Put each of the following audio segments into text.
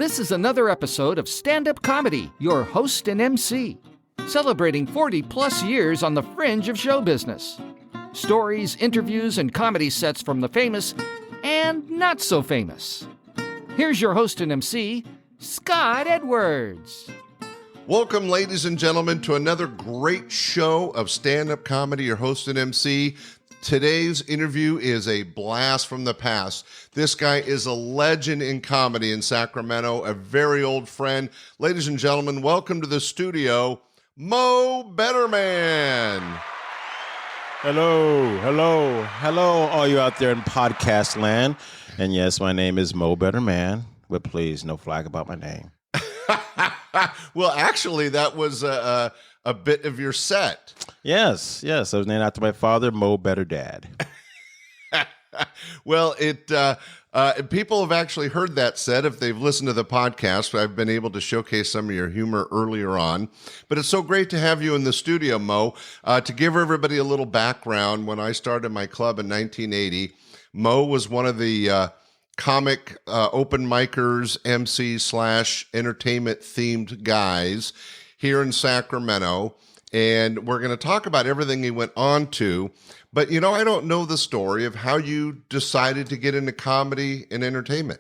This is another episode of Standup Comedy, your host and MC, celebrating 40-plus years on the fringe of show business. Stories, interviews, and comedy sets from the famous and not so famous. Here's your host and MC, Scott Edwards. Welcome, ladies and gentlemen, to another great show of stand-up comedy. Your host and MC. Today's interview is a blast from the past. This guy is a legend in comedy in Sacramento, a very old friend. Ladies and gentlemen, welcome to the studio, Moe Betterman. Hello, all you out there in podcast land. And yes, my name is Moe Betterman, but please, no flag about my name. Well, actually, that was a bit of your set. Yes. I was named after my father, Moe Better Dad. Well, people have actually heard that set if they've listened to the podcast. I've been able to showcase some of your humor earlier on. But it's so great to have you in the studio, Moe. To give everybody a little background, when I started my club in 1980, Moe was one of the comic open micers, MC/entertainment themed guys here in Sacramento. And we're going to talk about everything he went on to. But, I don't know the story of how you decided to get into comedy and entertainment.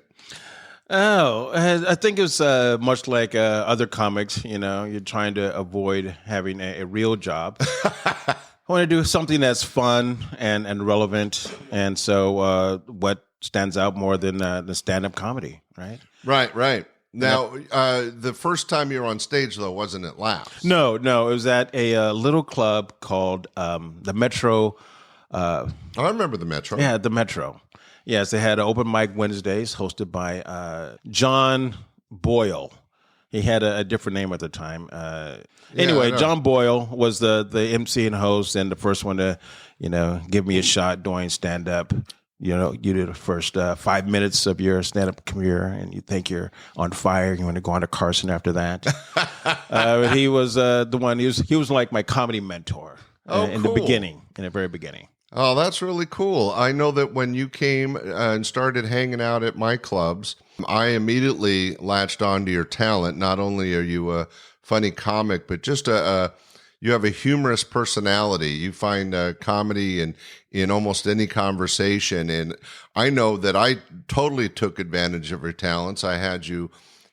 Oh, I think it's much like other comics, you're trying to avoid having a real job. I want to do something that's fun and relevant. And so what stands out more than the stand-up comedy, right? Right. Now, the first time you were on stage, though, wasn't at Laughs? No. It was at a little club called the Metro. I remember the Metro. Yeah, the Metro. Yes, they had open mic Wednesdays hosted by John Boyle. He had a different name at the time. Anyway, John Boyle was the MC and host and the first one to, give me a shot doing stand-up. You do the first 5 minutes of your stand-up career, and you think you're on fire. You want to go on to Carson after that. He was the one. He was like my comedy mentor in cool. in the very beginning. Oh, that's really cool. I know that when you came and started hanging out at my clubs, I immediately latched onto your talent. Not only are you a funny comic, but just you have a humorous personality. You find comedy in almost any conversation. And I know that I totally took advantage of your talents. I had you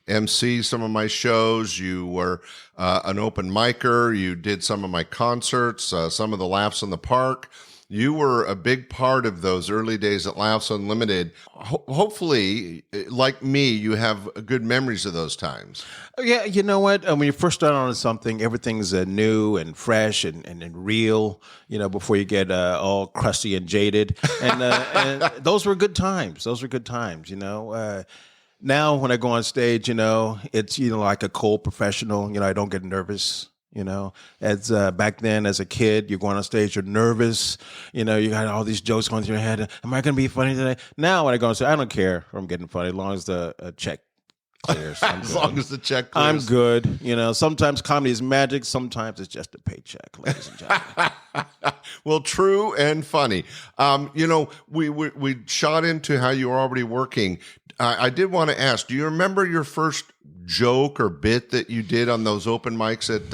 MC some of my shows. You were an open micer. You did some of my concerts, some of the Laughs in the Park. You were a big part of those early days at Laughs Unlimited. Hopefully, like me, you have good memories of those times. Yeah, you know what? When you first start on something, everything's new and fresh and real, before you get all crusty and jaded. And those were good times. Now, when I go on stage, it's, like a cold professional. I don't get nervous. As back then as a kid, you're going on stage, you're nervous, you got all these jokes going through your head. Am I going to be funny today? Now when I go on stage, I don't care if I'm getting funny as long as the check clears. As long as the check clears. I'm good. Sometimes comedy is magic. Sometimes it's just a paycheck, ladies and gentlemen. Well, true and funny. We shot into how you were already working. I did want to ask, do you remember your first joke or bit that you did on those open mics at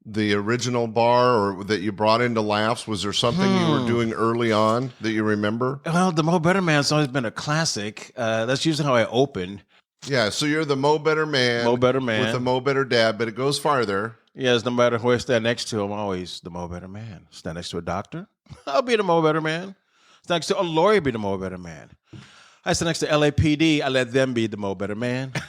the original bar or that you brought into Laughs? Was there something you were doing early on that you remember? Well, the Moe Betterman's always been a classic. That's usually how I open. Yeah, so you're the Moe Betterman. Moe Betterman. With the Moe Better Dad, but it goes farther. Yes, no matter who I stand next to, I'm always the Moe Betterman. Stand next to a doctor, I'll be the Moe Betterman. Stand next to a lawyer, be the Moe Betterman. I stand next to LAPD, I let them be the Moe Betterman.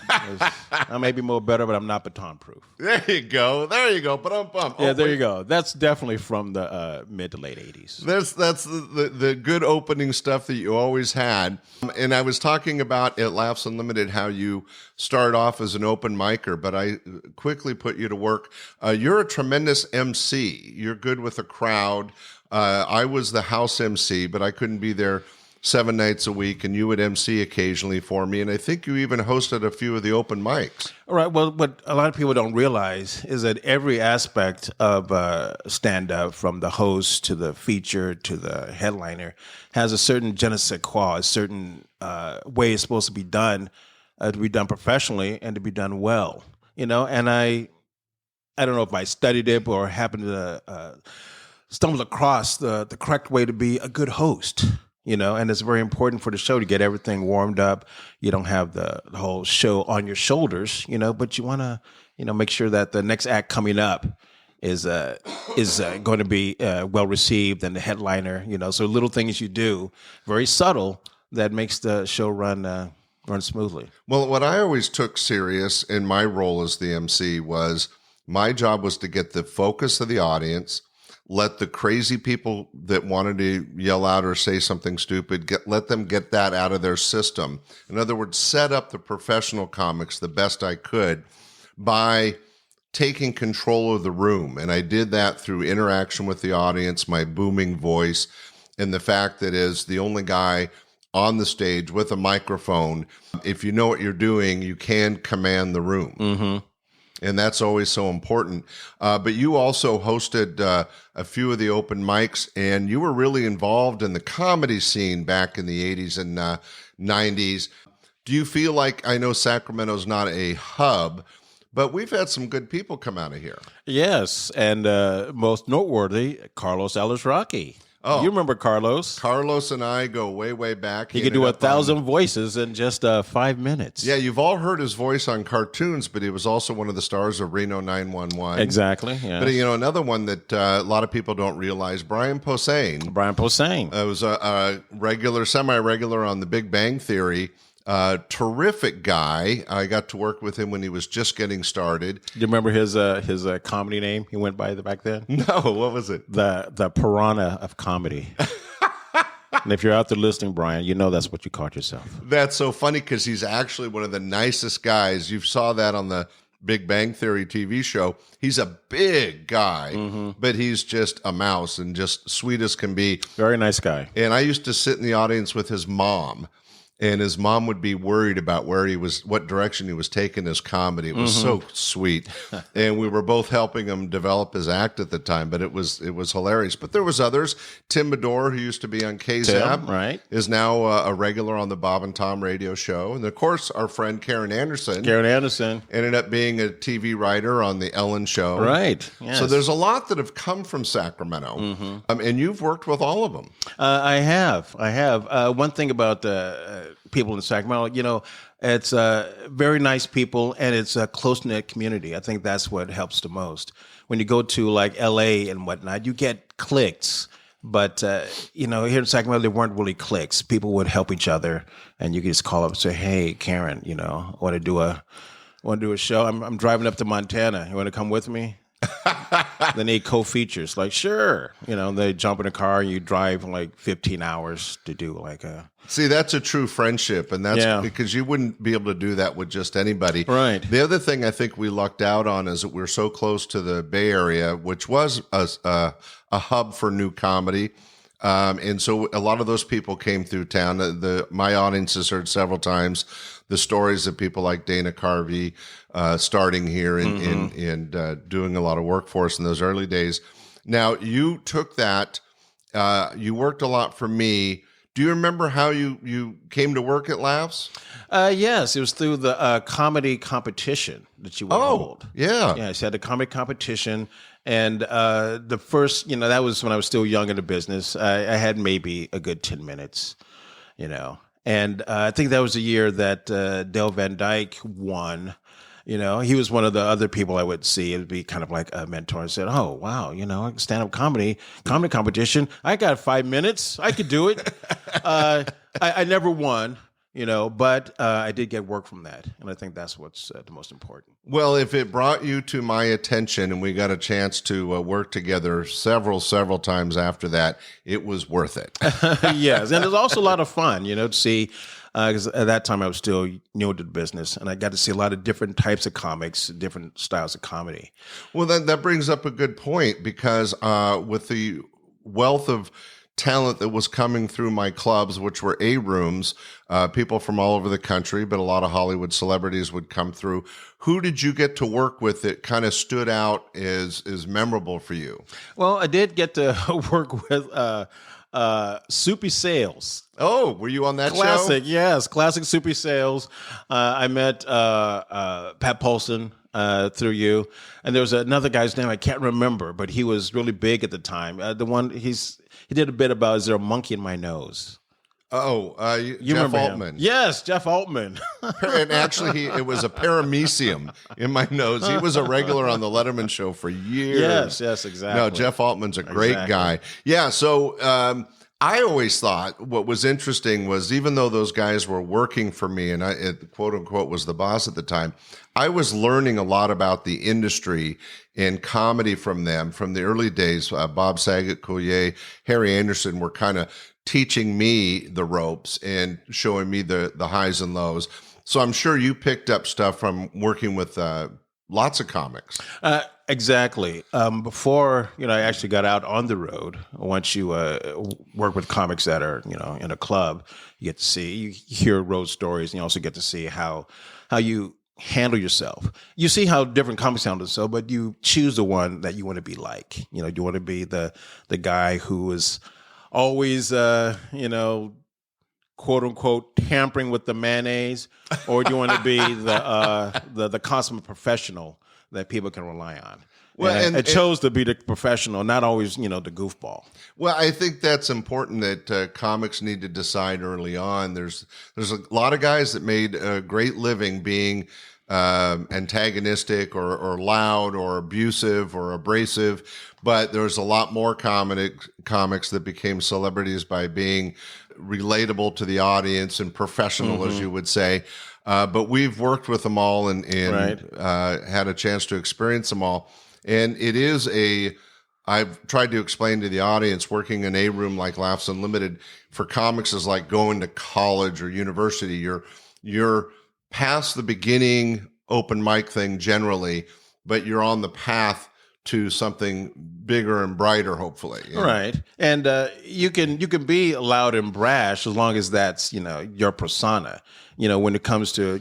I may be Moe Better, but I'm not baton proof. There you go. Ba-dum-bum. Yeah, there you go. That's definitely from the mid to late 80s. That's the good opening stuff that you always had. And I was talking about at Laughs Unlimited how you start off as an open micer, but I quickly put you to work. You're a tremendous MC. You're good with a crowd. I was the house MC, but I couldn't be there 7 nights a week, and you would MC occasionally for me, and I think you even hosted a few of the open mics. All right. Well, what a lot of people don't realize is that every aspect of stand-up, from the host to the feature to the headliner, has a certain je ne sais quoi, a certain way it's supposed to be done to be done professionally and to be done well. And I don't know if I studied it or happened to stumble across the correct way to be a good host. And it's very important for the show to get everything warmed up. You don't have the whole show on your shoulders, but you want to, make sure that the next act coming up is going to be well received, and the headliner, so little things you do, very subtle, that makes the show run smoothly. Well, what I always took serious in my role as the MC was my job was to get the focus of the audience, let the crazy people that wanted to yell out or say something stupid, let them get that out of their system. In other words, set up the professional comics the best I could by taking control of the room. And I did that through interaction with the audience, my booming voice, and the fact that as the only guy on the stage with a microphone, if you know what you're doing, you can command the room. Mm-hmm. And that's always so important. But you also hosted a few of the open mics, and you were really involved in the comedy scene back in the 80s and 90s. Do you feel like, I know Sacramento's not a hub, but we've had some good people come out of here. Yes, and most noteworthy, Carlos Rocky. Oh, you remember Carlos? Carlos and I go way, way back. He could do 1,000 voices in just 5 minutes. Yeah, you've all heard his voice on cartoons, but he was also one of the stars of Reno 911. Exactly, yeah. But, another one that a lot of people don't realize, Brian Posehn. Brian Posehn. Was a regular, semi-regular on The Big Bang Theory. Terrific guy. I got to work with him when he was just getting started. Do you remember his comedy name he went by back then? No, what was it? The Piranha of comedy. And if you're out there listening, Brian, that's what you called yourself. That's so funny because he's actually one of the nicest guys. You saw that on the Big Bang Theory TV show. He's a big guy, but he's just a mouse and just sweet as can be. Very nice guy. And I used to sit in the audience with his mom. And his mom would be worried about what direction he was taking his comedy. It was so sweet. And we were both helping him develop his act at the time, but it was hilarious. But there was others. Tim Medore, who used to be on KZAB, right, is now a regular on the Bob and Tom radio show. And of course, our friend Karen Anderson. Ended up being a TV writer on the Ellen show. Right. Yes. So there's a lot that have come from Sacramento. And you've worked with all of them. I have. One thing about people in Sacramento, it's very nice people, and it's a close-knit community. I think that's what helps the most. When you go to like LA and whatnot, you get cliques, but here in Sacramento, there weren't really cliques. People would help each other, and you could just call up and say, "Hey, Karen, I want to do a show. I'm driving up to Montana. You want to come with me?" They need co-features. Like, sure. They jump in a car and you drive like 15 hours to do like a... See, that's a true friendship, and that's because you wouldn't be able to do that with just anybody. Right. The other thing I think we lucked out on is that we're so close to the Bay Area, which was a hub for new comedy. And so a lot of those people came through town. My audience has heard several times the stories of people like Dana Carvey starting here and doing a lot of work for us in those early days. Now, you took that. You worked a lot for me. Do you remember how you came to work at Laughs? Yes, it was through the comedy competition that you would hold. Yeah. Yes, you had a comedy competition. And the first, that was when I was still young in the business. I had maybe a good 10 minutes, And I think that was the year that Dale Van Dyke won. He was one of the other people I would see. It would be kind of like a mentor. I said, "Oh, wow, stand-up comedy competition. I got 5 minutes. I could do it." I never won, but I did get work from that. And I think that's what's the most important. Well, if it brought you to my attention and we got a chance to work together several times after that, it was worth it. Yes. And it was also a lot of fun, to see, because at that time I was still new to the business, and I got to see a lot of different types of comics, different styles of comedy. Well, that brings up a good point, because with the wealth of talent that was coming through my clubs, which were A-rooms, people from all over the country, but a lot of Hollywood celebrities would come through. Who did you get to work with that kind of stood out as memorable for you? Well, I did get to work with Soupy Sales. Oh, were you on that Classic, show? yes. Classic Soupy Sales. I met Pat Paulson through you. And there was another guy's name I can't remember, but he was really big at the time. He did a bit about, is there a monkey in my nose? Oh, You Jeff remember Altman. him? Yes, Jeff Altman. And actually, it was a paramecium in my nose. He was a regular on the Letterman show for years. Yes, exactly. No, Jeff Altman's a great guy. Yeah, so I always thought what was interesting was even though those guys were working for me and I, quote unquote, was the boss at the time, I was learning a lot about the industry and comedy from them from the early days. Bob Saget, Collier, Harry Anderson were kind of teaching me the ropes and showing me the highs and lows. So I'm sure you picked up stuff from working with lots of comics. Exactly. Before I actually got out on the road. Once you work with comics that are in a club, you hear road stories, and you also get to see how you handle yourself. You see how different comics handle themselves, but you choose the one that you want to be like. You want to be the guy who is always, quote unquote, tampering with the mayonnaise, or do you want to be the consummate professional that people can rely on? Well, and I chose to be the professional, not always, the goofball. Well, I think that's important that comics need to decide early on. There's a lot of guys that made a great living being antagonistic or loud or abusive or abrasive, but there's a lot more comics that became celebrities by being relatable to the audience and professional, as you would say. But we've worked with them all and had a chance to experience them all. And it is I've tried to explain to the audience, working in a room like Laughs Unlimited for comics is like going to college or university. You're past the beginning open mic thing generally, but you're on the path to something bigger and brighter, hopefully. Right. And you can be loud and brash as long as that's, your persona. When it comes to,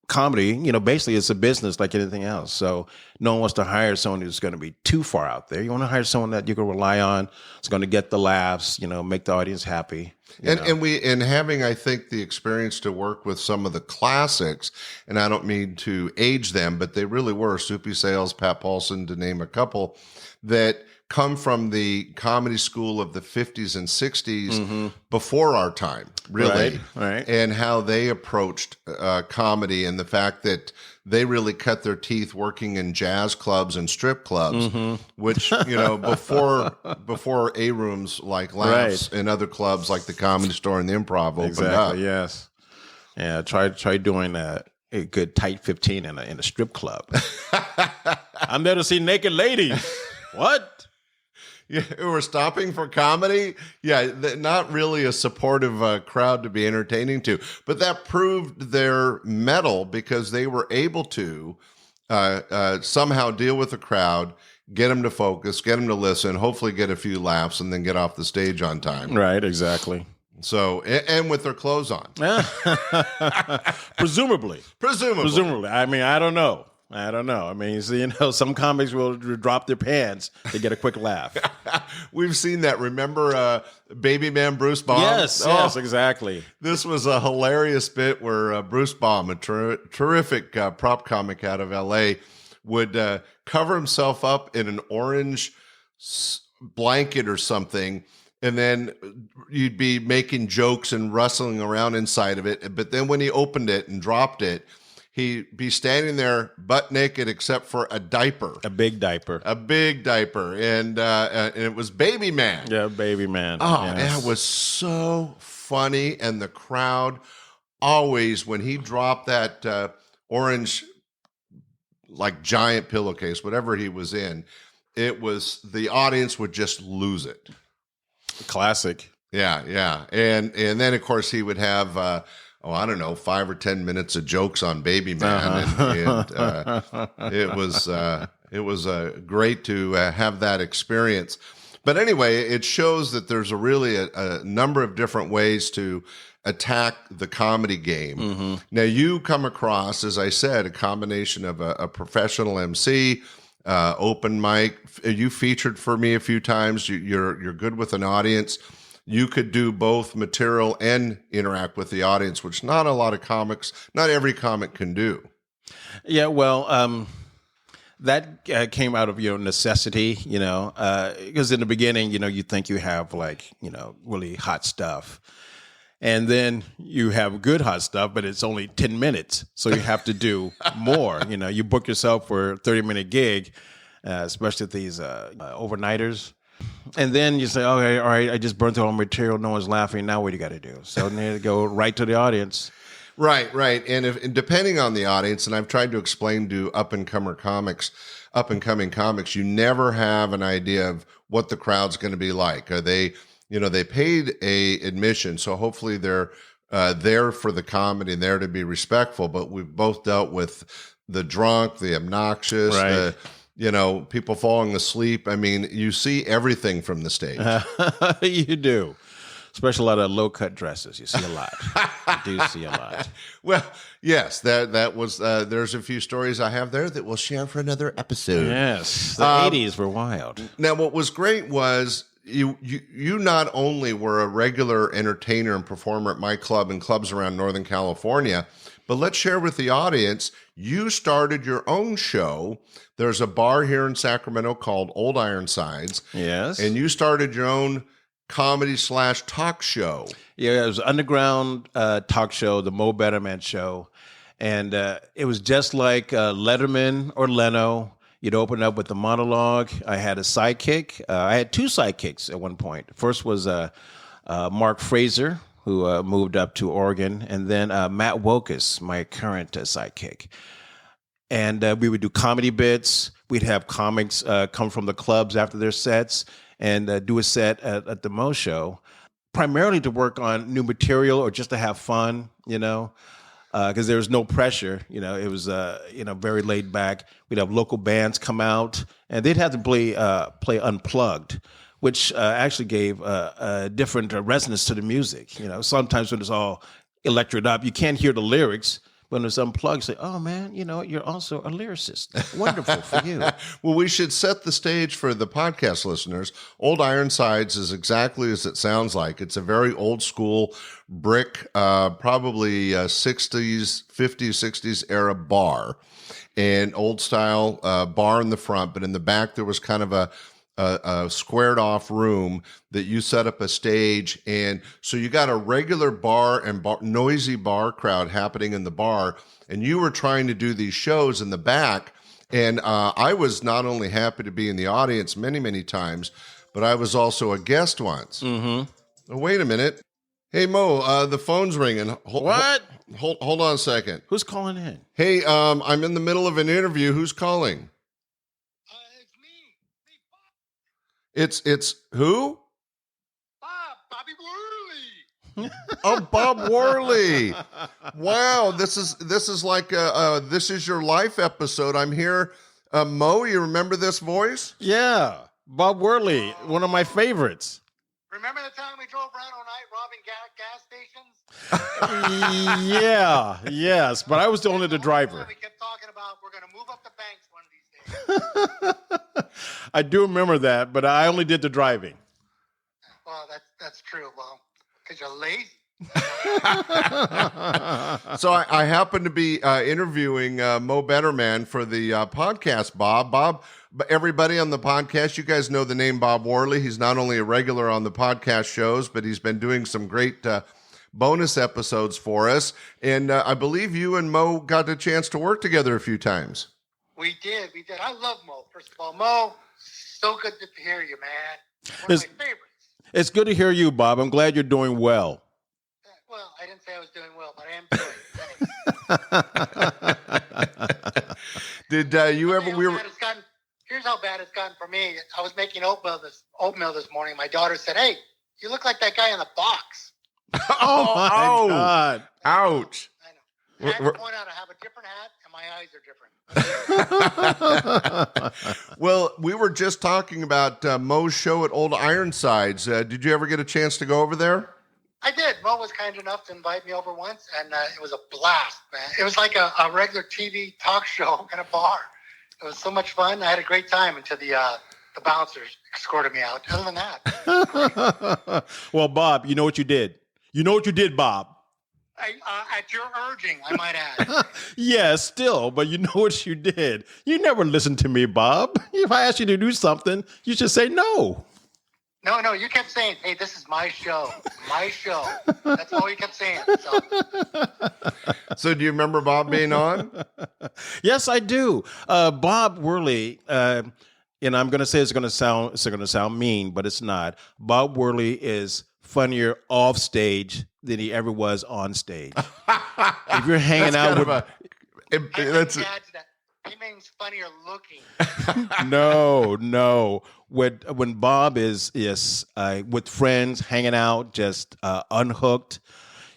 comedy, basically it's a business like anything else. So no one wants to hire someone who's going to be too far out there. You want to hire someone that you can rely on. It's going to get the laughs, make the audience happy. And having, I think, the experience to work with some of the classics, and I don't mean to age them, but they really were Soupy Sales, Pat Paulson, to name a couple, that come from the comedy school of the 50s and 60s before our time, really. Right. And how they approached comedy and the fact that they really cut their teeth working in jazz clubs and strip clubs, which, before A-rooms like Laughs and other clubs like the Comedy Store and the Improv opened up. Yes. Yeah, try doing a good tight 15 in a strip club. I'm there to see naked ladies. What? Yeah, we're stopping for comedy. Yeah, not really a supportive crowd to be entertaining to, but that proved their mettle because they were able to somehow deal with the crowd, get them to focus, get them to listen, hopefully get a few laughs, and then get off the stage on time. Right, exactly. So, and with their clothes on. Presumably. I mean, I don't know. I mean, some comics will drop their pants to get a quick laugh. We've seen that. Remember Baby Man Bruce Baum? Yes, exactly. This was a hilarious bit where Bruce Baum, a terrific prop comic out of L.A., would cover himself up in an orange blanket or something, and then you'd be making jokes and rustling around inside of it. But then when he opened it and dropped it, he'd be standing there butt naked except for a diaper. A big diaper. And it was Baby Man. Yeah, Baby Man. Oh, yes. It was so funny. And the crowd always, when he dropped that orange, like giant pillowcase, whatever he was in, the audience would just lose it. Classic. Yeah. And then, of course, he would have... I don't know, 5 or 10 minutes of jokes on Baby Man, and it was great to have that experience. But anyway, it shows that there's a number of different ways to attack the comedy game. Now, you come across, as I said, a combination of a professional MC, open mic. You featured for me a few times. You're good with an audience. you could do both material and interact with the audience, which not every comic can do. Yeah, well, that came out of necessity, because in the beginning, you think you have really hot stuff. And then you have good hot stuff, but it's only 10 minutes. So you have to do more. You book yourself for a 30-minute gig, especially these overnighters. And then you say, okay, all right, I just burnt through all my material. No one's laughing. Now what do you got to do? So then you go right to the audience. Right. And depending on the audience, and I've tried to explain to up-and-coming comics, you never have an idea of what the crowd's going to be like. Are they... they paid a admission, so hopefully they're there for the comedy and there to be respectful. But we've both dealt with the drunk, the obnoxious, right. the people falling asleep. I mean, you see everything from the stage. You do, especially a lot of low-cut dresses. You see a lot. You do see a lot. Well, yes, that was. There's a few stories I have there that we'll share for another episode. Yes, the 80s were wild. Now, what was great was. You not only were a regular entertainer and performer at my club and clubs around Northern California, but let's share with the audience, you started your own show. There's a bar here in Sacramento called Old Ironsides. Yes. And you started your own comedy/talk show. Yeah, it was an underground talk show, the Moe Betterman show. And it was just like Letterman or Leno. You'd open up with the monologue. I had a sidekick. I had two sidekicks at one point. First was Mark Fraser, who moved up to Oregon, and then Matt Wokus, my current sidekick. And we would do comedy bits. We'd have comics come from the clubs after their sets and do a set at the Mo Show, primarily to work on new material or just to have fun, because there was no pressure. It was very laid back. We'd have local bands come out, and they'd have to play unplugged, which actually gave a different resonance to the music. Sometimes when it's all electroed up, you can't hear the lyrics. When it's unplugged, say, "Oh man, you're also a lyricist. Wonderful for you." Well, we should set the stage for the podcast listeners. Old Ironsides is exactly as it sounds like. It's a very old school brick, probably 60s, 50s, 60s era bar, and old style bar in the front, but in the back there was kind of a squared off room that you set up a stage. And so you got a regular bar and noisy bar crowd happening in the bar. And you were trying to do these shows in the back. And I was not only happy to be in the audience many, many times, but I was also a guest once. Mm-hmm. Oh, wait a minute. Hey, Mo, the phone's ringing. What? Hold on a second. Who's calling in? Hey, I'm in the middle of an interview. Who's calling? It's who? Bobby Worley. Oh, Bob Worley. Wow, this is like this is your life episode. I'm here. Mo, you remember this voice? Yeah, Bob Worley, one of my favorites. Remember the time we drove around all night robbing gas stations? Yeah, yes, but I was only the driver. We kept talking about we're going to move up the banks one of these days. I do remember that, but I only did the driving. Well, that's true. Well, because you're lazy. So I happen to be interviewing Moe Betterman for the podcast, Bob. Bob, everybody on the podcast, you guys know the name Bob Worley. He's not only a regular on the podcast shows, but he's been doing some great bonus episodes for us. And I believe you and Mo got a chance to work together a few times. We did. I love Mo. First of all, Mo, so good to hear you, man. One of my favorites. It's good to hear you, Bob. I'm glad you're doing well. Well, I didn't say I was doing well, but I am doing. Did you ever? Here's how bad it's gotten for me. I was making oatmeal this morning. My daughter said, "Hey, you look like that guy in the box." Oh my God! Ouch! I know. I have to point out I have a different hat, and my eyes are different. Well, we were just talking about Mo's show at Old Ironsides. Did you ever get a chance to go over there? I did. Mo was kind enough to invite me over once, and it was a blast, man. It was like a regular TV talk show in a bar. It was so much fun. I had a great time until the the bouncers escorted me out. Other than that. Well, Bob, you know what you did? You know what you did, Bob? At your urging, I might add. Yeah, still, but you know what you did. You never listened to me, Bob. If I asked you to do something, you should say no. No, you kept saying, hey, this is my show. My show. That's all you kept saying. So do you remember Bob being on? Yes, I do. Bob Worley, and I'm going to say it's going to sound mean, but it's not. Bob Worley is funnier off stage than he ever was on stage. If you're hanging out with... He means funnier looking. No. When Bob is with friends, hanging out, just unhooked,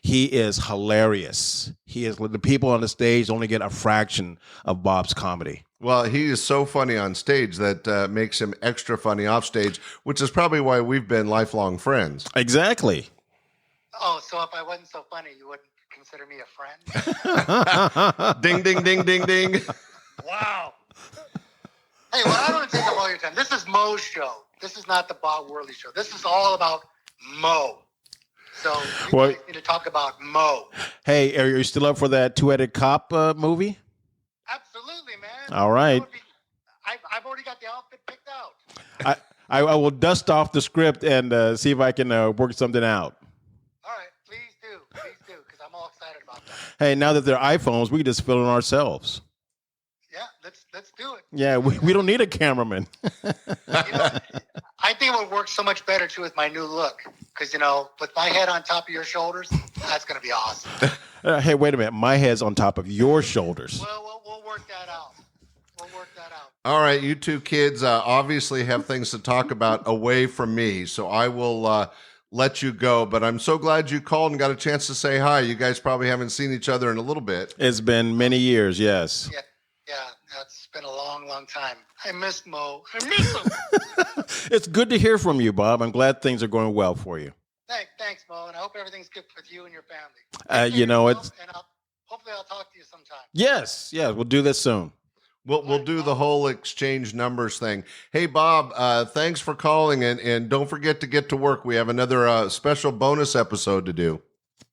he is hilarious. The people on the stage only get a fraction of Bob's comedy. Well, he is so funny on stage that makes him extra funny off stage, which is probably why we've been lifelong friends. Exactly. Oh, so if I wasn't so funny, you wouldn't consider me a friend? Ding, ding, ding, ding, ding. Wow. Hey, well, I don't want to take up all your time. This is Moe's show. This is not the Bob Worley show. This is all about Moe. So we need to talk about Moe. Hey, are you still up for that two-headed cop movie? Absolutely, man. All right. I've already got the outfit picked out. I will dust off the script and see if I can work something out. All right, please do, because I'm all excited about that. Hey, now that they're iPhones, we can just film it ourselves. Yeah, let's do it. Yeah, we don't need a cameraman. I think it would work so much better too with my new look, because with my head on top of your shoulders, that's going to be awesome. Hey, wait a minute, my head's on top of your shoulders. Well, we'll work that out. All right, you two kids obviously have things to talk about away from me, so I will let you go. But I'm so glad you called and got a chance to say hi. You guys probably haven't seen each other in a little bit. It's been many years, yes. Yeah, it's been a long, long time. I miss Moe. I miss him. It's good to hear from you, Bob. I'm glad things are going well for you. Thanks, Moe, and I hope everything's good with you and your family. Hopefully I'll talk to you sometime. Yes, we'll do this soon. We'll do the whole exchange numbers thing. Hey, Bob, thanks for calling, and don't forget to get to work. We have another special bonus episode to do.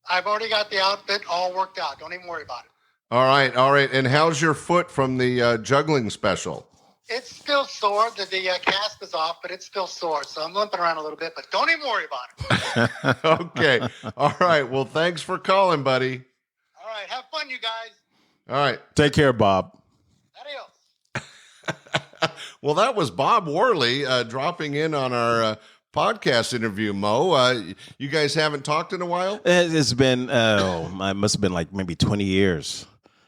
I've already got the outfit all worked out. Don't even worry about it. All right. And how's your foot from the juggling special? It's still sore. The cast is off, but it's still sore. So I'm limping around a little bit, but don't even worry about it. Okay. All right. Well, thanks for calling, buddy. All right. Have fun, you guys. All right. Take care, Bob. Adios. Well, that was Bob Worley dropping in on our podcast interview, Moe. You guys haven't talked in a while? It's been, it must have been like maybe 20 years.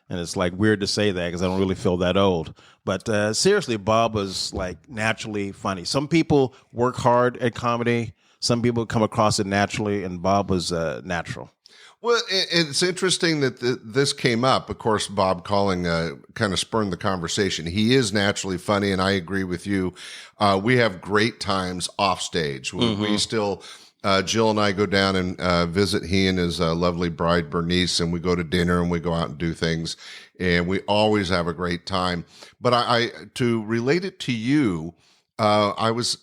And it's like weird to say that because I don't really feel that old. But seriously, Bob was like naturally funny. Some people work hard at comedy. Some people come across it naturally, and Bob was natural. Well, it's interesting that this came up. Of course, Bob calling kind of spurned the conversation. He is naturally funny, and I agree with you. We have great times off stage. We still, Jill and I go down and visit he and his lovely bride, Bernice, and we go to dinner and we go out and do things, and we always have a great time. But I to relate it to you, I was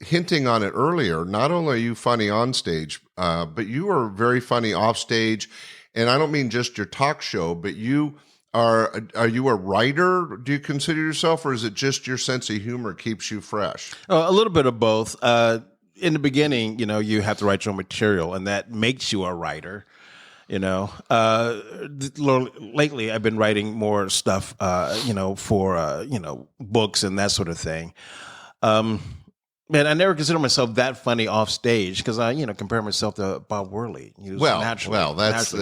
hinting on it earlier. Not only are you funny on stage, but you are very funny off stage. And I don't mean just your talk show, but you are you a writer? Do you consider yourself, or is it just your sense of humor keeps you fresh? A little bit of both. In the beginning, you have to write your own material, and that makes you a writer. Lately I've been writing more stuff, for, books and that sort of thing. Man, I never consider myself that funny off stage because I, compare myself to Bob Worley. He was naturally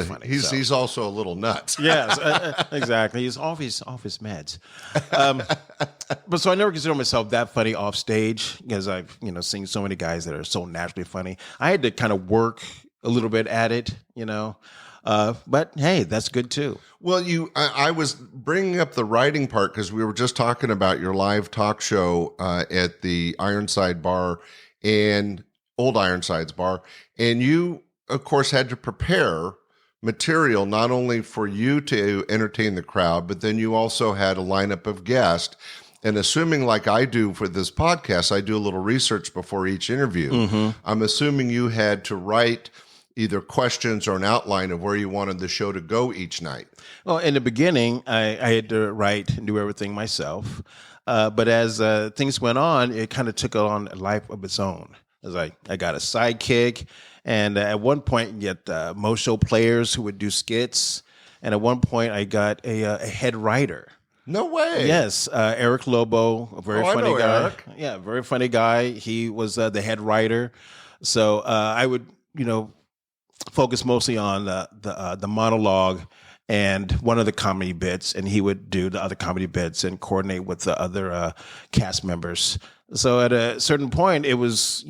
funny. He's also a little nuts. Yes, exactly. He's off his meds. But so I never consider myself that funny off stage because I've, seen so many guys that are so naturally funny. I had to kind of work a little bit at it, but hey, that's good too. Well, I was bringing up the writing part because we were just talking about your live talk show at the Ironside Bar and Old Ironsides Bar, and you, of course, had to prepare material not only for you to entertain the crowd, but then you also had a lineup of guests. And assuming, like I do for this podcast, I do a little research before each interview. I'm assuming you had to write either questions or an outline of where you wanted the show to go each night. Well, in the beginning, I had to write and do everything myself. But as things went on, it kind of took on a life of its own. It was like I got a sidekick, and at one point, you get Moe Show players who would do skits. And at one point, I got a head writer. No way. Yes, Eric Lobo, a very funny I know guy. Eric. Yeah, very funny guy. He was the head writer. So I would, focus mostly on the monologue and one of the comedy bits, and he would do the other comedy bits and coordinate with the other cast members. So at a certain point, it was,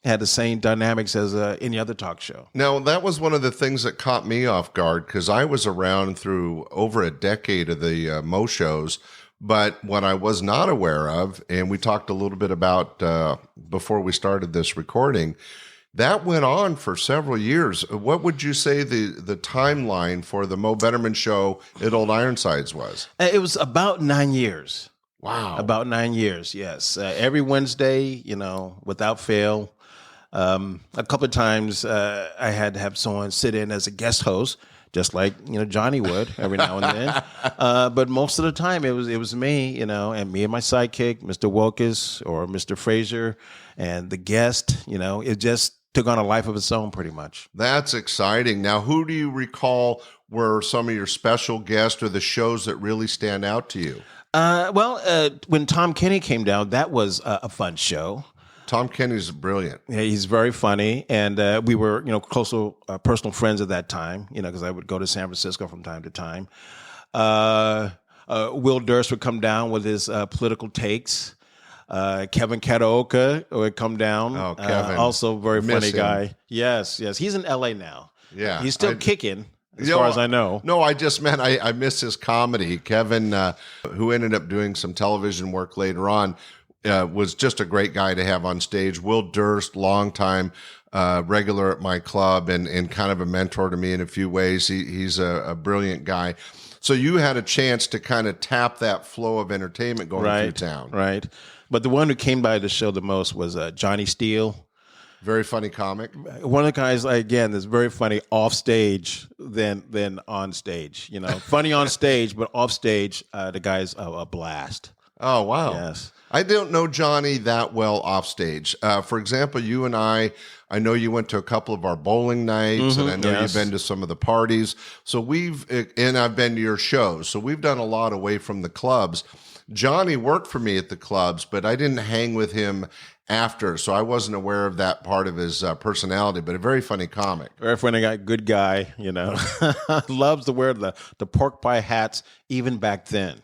had the same dynamics as any other talk show. Now, that was one of the things that caught me off guard because I was around through over a decade of the Moe shows. But what I was not aware of, and we talked a little bit about before we started this recording, that went on for several years. What would you say the timeline for the Moe Betterman show at Old Ironsides was? It was about 9 years. Wow. About 9 years, yes. Every Wednesday, without fail. A couple of times I had to have someone sit in as a guest host, just like Johnny would every now and then. But most of the time it was me, and me and my sidekick, Mr. Wilkes or Mr. Fraser, and the guest. It just took on a life of its own, pretty much. That's exciting. Now, who do you recall were some of your special guests or the shows that really stand out to you? When Tom Kenny came down, that was a fun show. Tom Kenny's brilliant. Yeah, he's very funny, and we were, close personal friends at that time. Because I would go to San Francisco from time to time. Will Durst would come down with his political takes. Kevin Kataoka would come down. Oh, Kevin, also very funny him. guy. Yes, he's in L.A. now. Yeah, he's still kicking. As far as I know. No, I just meant I miss his comedy. Kevin, who ended up doing some television work later on, was just a great guy to have on stage. Will Durst, longtime regular at my club and kind of a mentor to me in a few ways. He's a brilliant guy. So you had a chance to kind of tap that flow of entertainment going through town. Right. But the one who came by the show the most was Johnny Steele. Very funny comic. One of the guys, again, that's very funny off stage than on stage. Funny on stage, but off stage, the guy's a blast. Oh, wow. Yes. I don't know Johnny that well off stage. For example, you and I know you went to a couple of our bowling nights, and I know you've been to some of the parties. So and I've been to your shows. So we've done a lot away from the clubs. Johnny worked for me at the clubs, but I didn't hang with him after, so I wasn't aware of that part of his personality, but a very funny comic. Very funny guy, good guy, Loves to wear the pork pie hats even back then.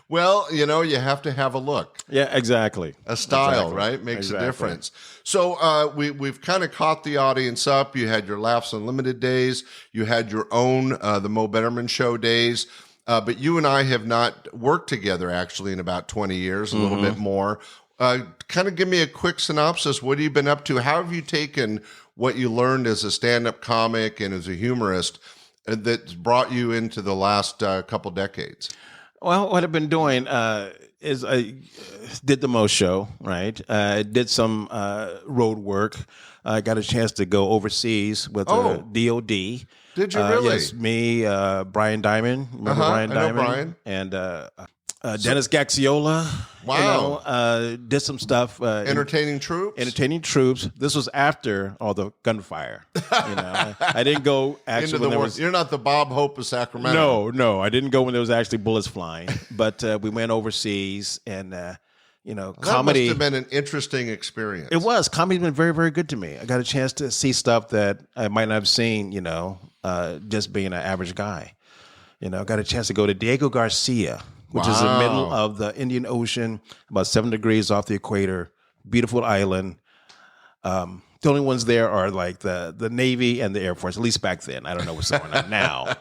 Well, you have to have a look. Yeah, exactly. A style, right? Makes a difference. So we've kind of caught the audience up. You had your Laughs Unlimited days. You had your own the Moe Betterman show days. But you and I have not worked together actually in about 20 years, a little bit more. Kind of give me a quick synopsis. What have you been up to? How have you taken what you learned as a stand-up comic and as a humorist that's brought you into the last couple decades? Well, what I've been doing is I did the Moe show, right? I did some road work. I got a chance to go overseas with DOD. Did you really? Yes, me, Brian Diamond. Remember Brian Diamond? I know Brian. And Dennis Gaxiola. Wow. Did some stuff. Entertaining troops? Entertaining troops. This was after all the gunfire. I didn't go actually when there was... You're not the Bob Hope of Sacramento. No. I didn't go when there was actually bullets flying. But we went overseas and... comedy. That must have been an interesting experience. It was. Comedy's been very, very good to me. I got a chance to see stuff that I might not have seen, just being an average guy. Got a chance to go to Diego Garcia, which is in the middle of the Indian Ocean, about 7 degrees off the equator, beautiful island. The only ones there are like the Navy and the Air Force, at least back then. I don't know what's going on now.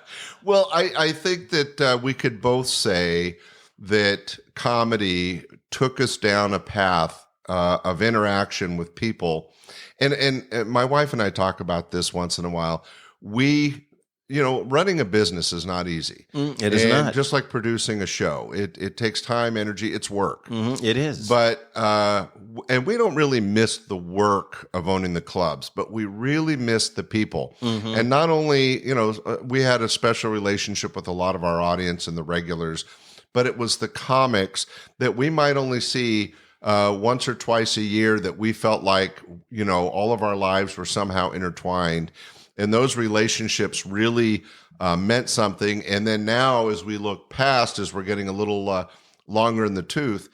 Well, I think that we could both say that comedy took us down a path of interaction with people. And my wife and I talk about this once in a while. We, running a business is not easy. It is not. Just like producing a show, it takes time, energy, it's work. It is. But, and we don't really miss the work of owning the clubs, but we really miss the people. And not only, we had a special relationship with a lot of our audience and the regulars, but it was the comics that we might only see once or twice a year that we felt like, all of our lives were somehow intertwined. And those relationships really meant something. And then now, as we look past, as we're getting a little longer in the tooth,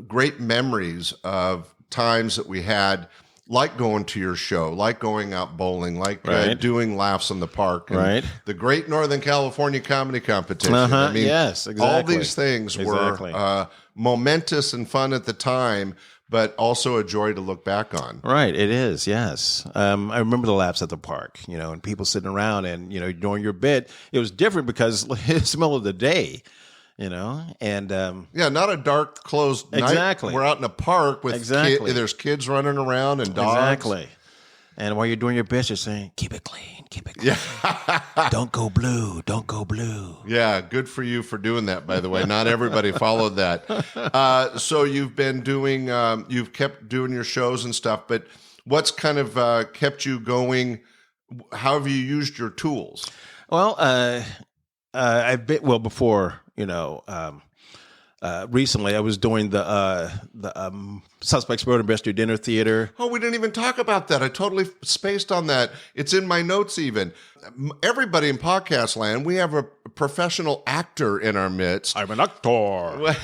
great memories of times that we had, like going to your show, like going out bowling, like doing laughs in the park, and the Great Northern California Comedy Competition. Yes, exactly. All these things were momentous and fun at the time, but also a joy to look back on. Right, it is, yes. I remember the laughs at the park, and people sitting around and, during your bit. It was different because it's the middle of the day, and... not a dark, closed night. Exactly. We're out in a park with there's kids running around and dogs. Exactly. And while you're doing your bit, you're saying, keep it clean, keep it clean. Yeah. Don't go blue, don't go blue. Yeah, good for you for doing that, by the way. Not everybody followed that. So you've been doing, you've kept doing your shows and stuff, but what's kind of kept you going? How have you used your tools? Well, I've been, before, recently I was doing the Suspects Murder Mystery Dinner Theater. Oh, we didn't even talk about that. I totally spaced on that. It's in my notes even. Everybody in podcast land, we have a professional actor in our midst. I'm an actor.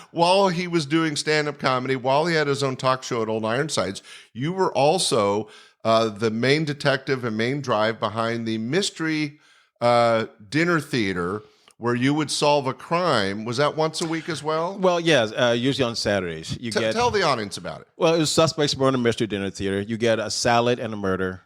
While he was doing stand-up comedy, while he had his own talk show at Old Ironsides, you were also the main detective and main drive behind the mystery dinner theater where you would solve a crime. Was that once a week as well? Well, yes, usually on Saturdays. Tell the audience about it. Well, it was Suspects Murder Mystery Dinner Theater. You get a salad and a murder.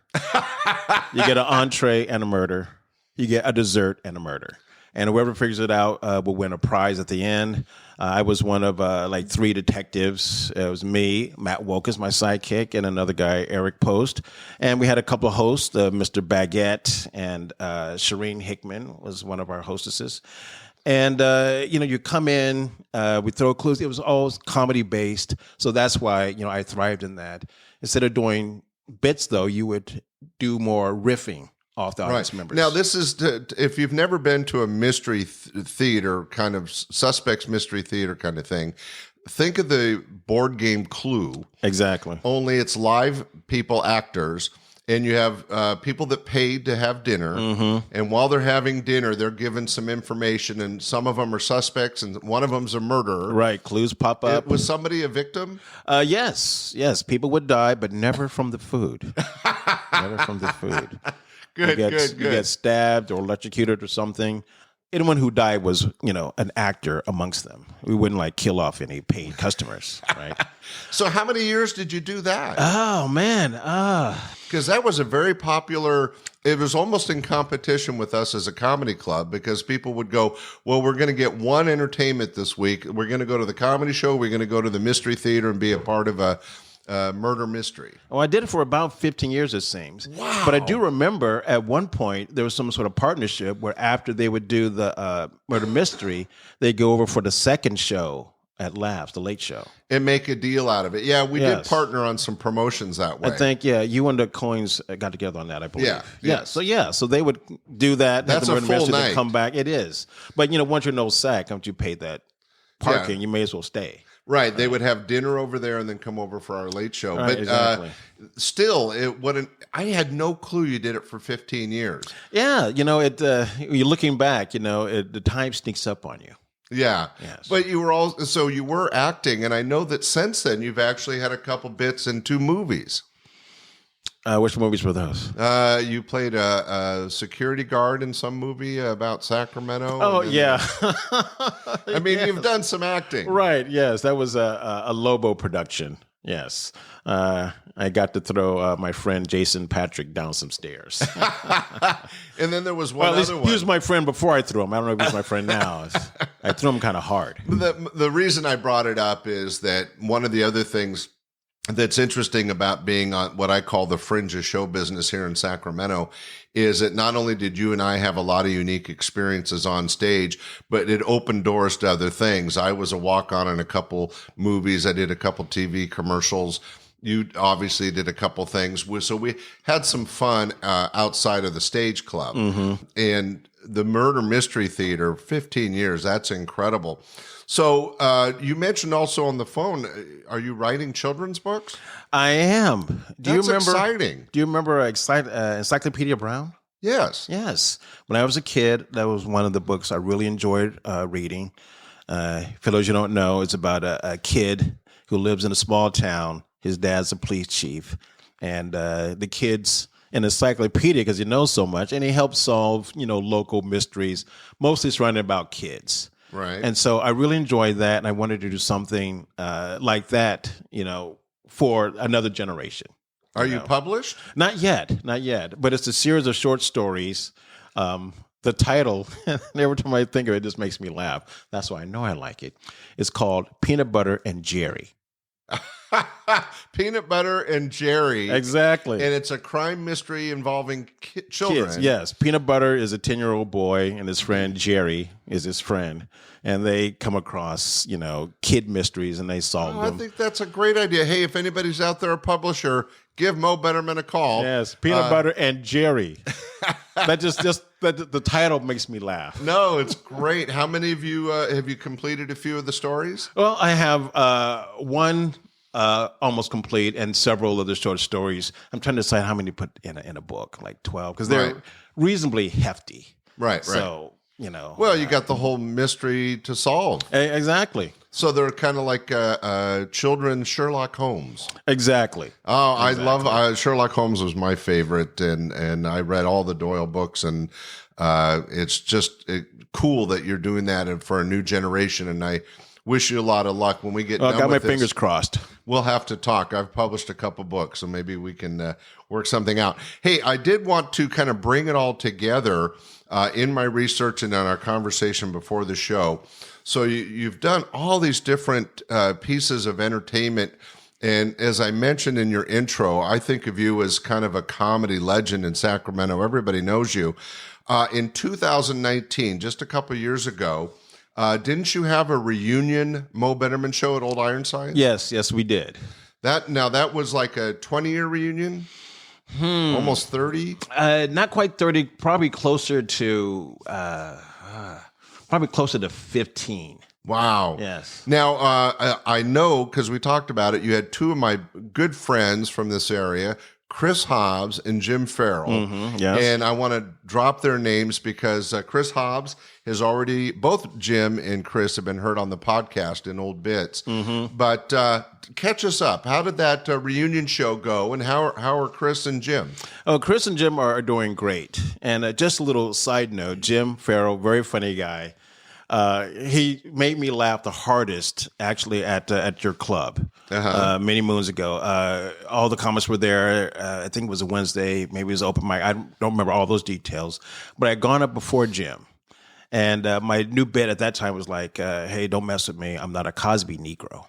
You get an entree and a murder. You get a dessert and a murder. And whoever figures it out will win a prize at the end. I was one of like three detectives. It was me, Matt Wilkins, my sidekick, and another guy, Eric Post. And we had a couple of hosts, Mr. Baguette and Shireen Hickman was one of our hostesses. And, you come in, we throw clues. It was always comedy-based. So that's why, I thrived in that. Instead of doing bits, though, you would do more riffing off the audience members. Now, this is, if you've never been to a mystery theater, kind of suspects mystery theater kind of thing, think of the board game Clue. Exactly. Only it's live people, actors, and you have people that paid to have dinner. And while they're having dinner, they're given some information, and some of them are suspects, and one of them's a murderer. Right. Clues pop up. Was somebody a victim? Yes. People would die, but never from the food. Never from the food. Good. You get stabbed or electrocuted or something. Anyone who died was, an actor amongst them. We wouldn't kill off any paid customers, right? So how many years did you do that? Oh, man. Because that was a very popular, it was almost in competition with us as a comedy club, because people would go, well, we're going to get one entertainment this week. We're going to go to the comedy show. We're going to go to the mystery theater and be a part of a murder mystery. Well, I did it for about 15 years, it seems. Wow. But I do remember at one point there was some sort of partnership where after they would do the murder mystery, they'd go over for the second show at Laughs, the late show. And make a deal out of it. Yeah, we did partner on some promotions that way. I think, you and the Coins got together on that, I believe. Yeah. So they would do that. That's a full night. Come back. It is. But, once you're no sack, once you pay that parking, you may as well stay. Right, they would have dinner over there and then come over for our late show. Right, but exactly. Still, I had no clue you did it for 15 years. Yeah, you're looking back, the time sneaks up on you. Yeah, yes. But you were acting, and I know that since then you've actually had a couple bits in 2 movies. Which movies were those? You played a security guard in some movie about Sacramento. Oh, yeah. I mean, you've done some acting. Right, yes. That was a Lobo production. Yes. I got to throw my friend Jason Patrick down some stairs. And then there was one other one. He was my friend before I threw him. I don't know if he's my friend now. I threw him kind of hard. The reason I brought it up is that one of the other things that's interesting about being on what I call the fringe of show business here in Sacramento is that not only did you and I have a lot of unique experiences on stage, but it opened doors to other things. I was a walk-on in a couple movies. I did a couple TV commercials. You obviously did a couple things. So we had some fun outside of the stage club. And the Murder Mystery Theater, 15 years, that's incredible. So you mentioned also on the phone, are you writing children's books? I am. That's exciting. Do you remember Encyclopedia Brown? Yes. Yes. When I was a kid, that was one of the books I really enjoyed reading. For those you don't know, it's about a kid who lives in a small town. His dad's a police chief. And the kid's an encyclopedia because he knows so much. And he helps solve, local mysteries, mostly surrounding about kids. Right. And so I really enjoyed that, and I wanted to do something like that, for another generation. Are you published? Not yet, but it's a series of short stories. The title, every time I think of it, just makes me laugh. That's why I know I like it. It's called Peanut Butter and Jerry. Peanut Butter and Jerry. Exactly. And it's a crime mystery involving children. Kids, yes. Peanut Butter is a 10-year-old boy, and his friend Jerry is his friend. And they come across, kid mysteries, and they solve them. I think that's a great idea. Hey, if anybody's out there, a publisher, give Moe Betterman a call. Yes, Peanut Butter and Jerry. That just the title makes me laugh. No, it's great. How many of you have you completed a few of the stories? Well, I have one almost complete and several of the short stories. I'm trying to decide how many to put in a book, like 12, because they're reasonably hefty. Right. So, Well, you got the whole mystery to solve. Exactly. So they're kind of like children's Sherlock Holmes. Exactly. Oh, exactly. I love Sherlock Holmes was my favorite, and I read all the Doyle books, and it's just cool that you're doing that for a new generation, and I wish you a lot of luck when we get done with this. I got my fingers crossed. We'll have to talk. I've published a couple books, so maybe we can work something out. Hey, I did want to kind of bring it all together in my research and in our conversation before the show. So you've done all these different pieces of entertainment. And as I mentioned in your intro, I think of you as kind of a comedy legend in Sacramento. Everybody knows you. In 2019, just a couple years ago, didn't you have a reunion Moe Betterman show at Old Ironside? Yes, we did. That was like a 20-year reunion? Almost 30? Not quite 30, probably closer to 15. Wow. Yes. Now, I know, because we talked about it, you had two of my good friends from this area, Chris Hobbs and Jim Farrell. Yes. And I want to drop their names because Chris Hobbs has already, both Jim and Chris have been heard on the podcast in Old Bits. But catch us up. How did that reunion show go, and how are Chris and Jim? Oh, Chris and Jim are doing great. And just a little side note, Jim Farrell, very funny guy. He made me laugh the hardest, actually, at your club many moons ago. All the comics were there. I think it was a Wednesday. Maybe it was open mic. I don't remember all those details. But I had gone up before Jim. And my new bit at that time was like, hey, don't mess with me. I'm not a Cosby Negro.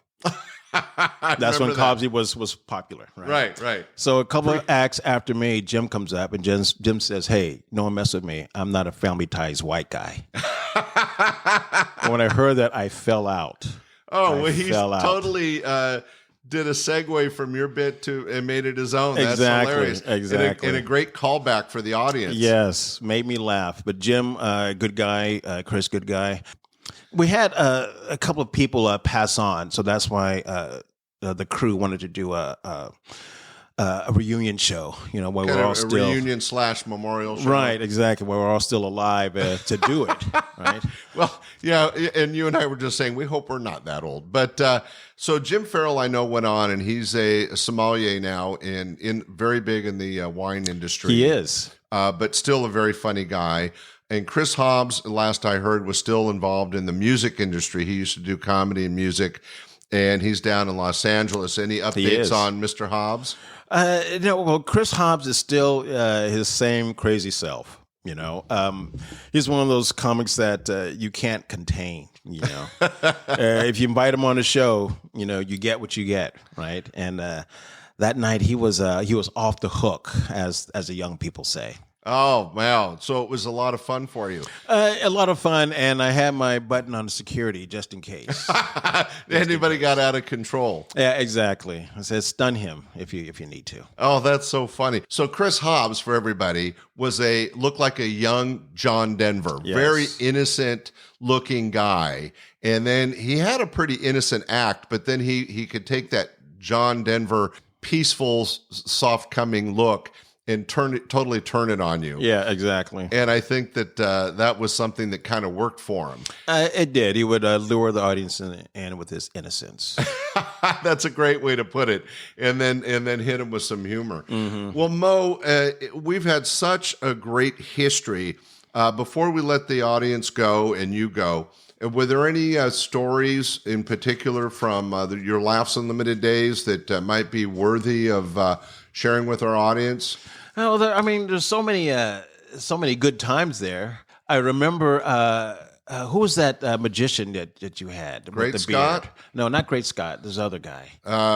That's when Cosby was popular. Right. So a couple of acts after me, Jim comes up and Jim says, hey, no one mess with me. I'm not a Family Ties white guy. And when I heard that, I fell out. Oh, well, he totally did a segue from your bit to and made it his own. That's hilarious. Exactly. And a great callback for the audience. Yes, made me laugh. But Jim, good guy. Chris, good guy. We had a couple of people pass on, so that's why the crew wanted to do a reunion show. Where we're all still reunion / memorial show. Right, exactly. Where we're all still alive to do it. Right. Well, yeah, and you and I were just saying we hope we're not that old. But so Jim Farrell, I know, went on, and he's a sommelier now, in very big in the wine industry. He is, but still a very funny guy. And Chris Hobbs, last I heard, was still involved in the music industry. He used to do comedy and music, and he's down in Los Angeles. Any updates on Mr. Hobbs? Well, Chris Hobbs is still his same crazy self. You know, he's one of those comics that you can't contain. You know, if you invite him on the show, you know, you get what you get, right? And that night he was off the hook, as the young people say. Oh, wow. So it was a lot of fun for you. A lot of fun, and I had my button on security just in case. Anybody got out of control. Yeah, exactly. I said, stun him if you need to. Oh, that's so funny. So Chris Hobbs, for everybody, looked like a young John Denver. Yes. Very innocent looking guy. And then he had a pretty innocent act, but then he could take that John Denver peaceful, soft coming look and totally turn it on you. Yeah, exactly. And I think that that was something that kind of worked for him. It did. He would lure the audience in with his innocence. That's a great way to put it. And then hit him with some humor. Mm-hmm. Well, Mo, we've had such a great history. Before we let the audience go and you go, were there any stories in particular from your Laughs Unlimited days that might be worthy of sharing with our audience? Well, there's so many good times there. I remember who was that magician that you had? Great with the Scott? Beard? No, not Great Scott. This other guy.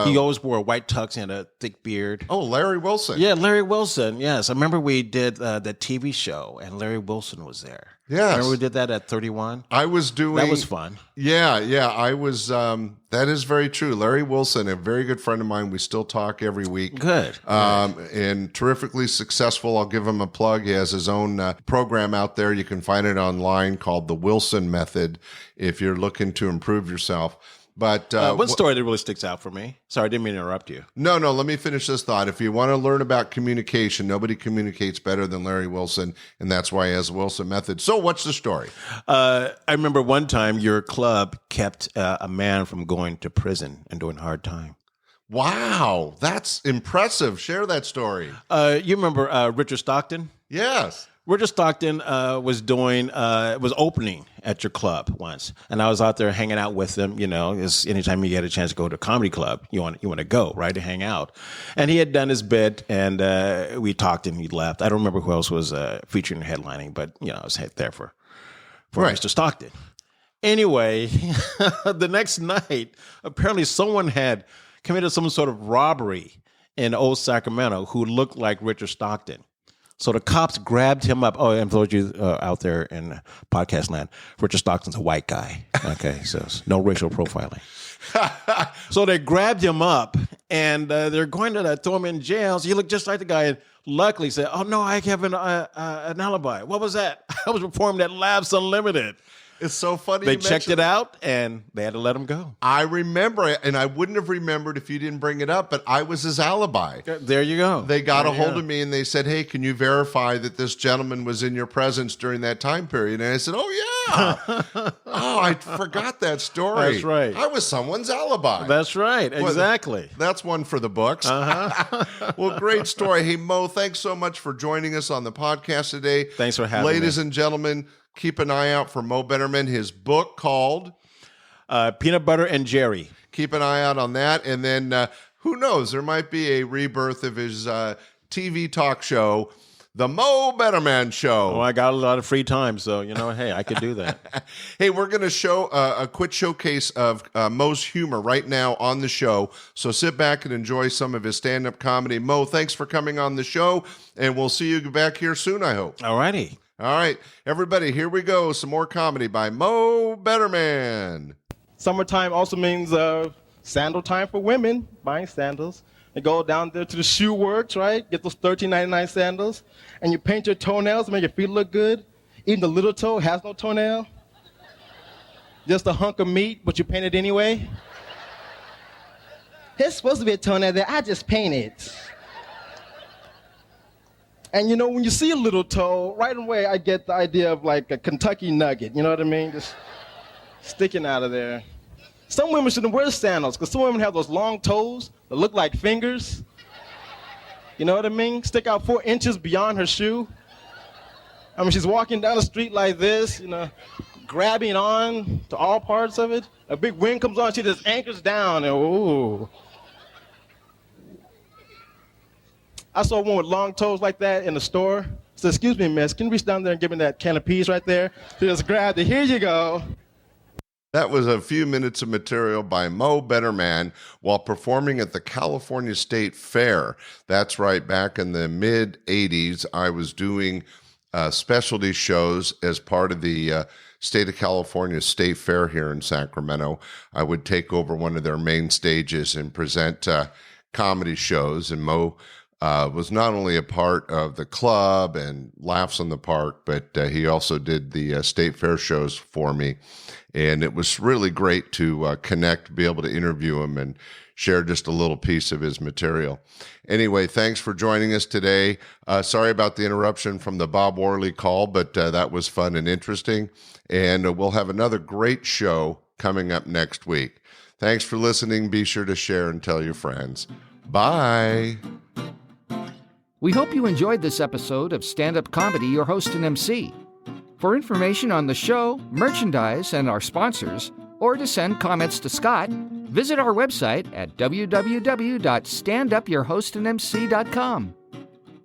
He always wore a white tux and a thick beard. Oh, Larry Wilson. Yeah, Larry Wilson. Yes, I remember we did that TV show, and Larry Wilson was there. Yes. Remember we did that at 31? I was doing... That was fun. Yeah, I was... that is very true. Larry Wilson, a very good friend of mine. We still talk every week. Good. And terrifically successful. I'll give him a plug. He has his own program out there. You can find it online called The Wilson Method if you're looking to improve yourself. But one story that really sticks out for me. Sorry, I didn't mean to interrupt you. No, let me finish this thought. If you want to learn about communication, nobody communicates better than Larry Wilson, and that's why he has the Wilson Method. So what's the story? I remember one time your club kept a man from going to prison and doing hard time. Wow, that's impressive. Share that story. You remember Richard Stockton? Yes. Richard Stockton was opening at your club once, and I was out there hanging out with him. You know, anytime you get a chance to go to a comedy club, you want to go, right, to hang out. And he had done his bit, and we talked, and he left. I don't remember who else was featuring and headlining, but I was there for right. Mr. Stockton. Anyway, the next night, apparently someone had committed some sort of robbery in old Sacramento who looked like Richard Stockton. So the cops grabbed him up. Oh, and for those of you out there in podcast land, Richard Stockton's a white guy. Okay, so no racial profiling. So they grabbed him up, and they're going to throw him in jail. So he looked just like the guy, and luckily said, "Oh no, I have an alibi." What was that? I was performing at Laughs Unlimited. It's so funny. They checked it out, and they had to let him go. I remember it, and I wouldn't have remembered if you didn't bring it up, but I was his alibi. There you go. They got a hold of me, and they said, "Hey, can you verify that this gentleman was in your presence during that time period?" And I said, "Oh, yeah." Oh, I forgot that story. That's right. I was someone's alibi. That's right. Exactly. Well, that's one for the books. Well, great story. Hey, Mo, thanks so much for joining us on the podcast today. Thanks for having me. Ladies and gentlemen, keep an eye out for Moe Betterman, his book called Peanut Butter and Jerry. Keep an eye out on that. And then who knows, there might be a rebirth of his TV talk show, The Moe Betterman Show. Oh, I got a lot of free time, so, hey, I could do that. Hey, we're going to show a quick showcase of Mo's humor right now on the show. So sit back and enjoy some of his stand-up comedy. Mo, thanks for coming on the show, and we'll see you back here soon, I hope. All righty. All right, everybody, here we go. Some more comedy by Moe Betterman. Summertime also means sandal time for women, buying sandals. You go down there to the shoe works, right? Get those $13.99 sandals, and you paint your toenails to make your feet look good. Even the little toe has no toenail. Just a hunk of meat, but you paint it anyway. There's supposed to be a toenail there. I just paint it. And when you see a little toe, right away I get the idea of like a Kentucky nugget, you know what I mean? Just sticking out of there. Some women shouldn't wear sandals because some women have those long toes that look like fingers. You know what I mean? Stick out 4 inches beyond her shoe. I mean, she's walking down the street like this, grabbing on to all parts of it. A big wind comes on, she just anchors down and ooh. I saw one with long toes like that in the store. said, excuse me, miss, can you reach down there and give me that can of peas right there? She just grabbed it. Here you go. That was a few minutes of material by Moe Betterman while performing at the California State Fair. That's right, back in the mid-'80s, I was doing specialty shows as part of the State of California State Fair here in Sacramento. I would take over one of their main stages and present comedy shows, and Moe was not only a part of the club and Laughs on the Park, but he also did the State Fair shows for me. And it was really great to connect, be able to interview him and share just a little piece of his material. Anyway, thanks for joining us today. Sorry about the interruption from the Bob Worley call, but that was fun and interesting. And we'll have another great show coming up next week. Thanks for listening. Be sure to share and tell your friends. Bye. We hope you enjoyed this episode of Stand-Up Comedy, Your Host and MC. For information on the show, merchandise, and our sponsors, or to send comments to Scott, visit our website at www.standupyourhostandmc.com.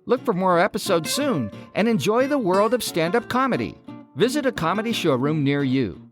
Look for more episodes soon and enjoy the world of stand-up comedy. Visit a comedy showroom near you.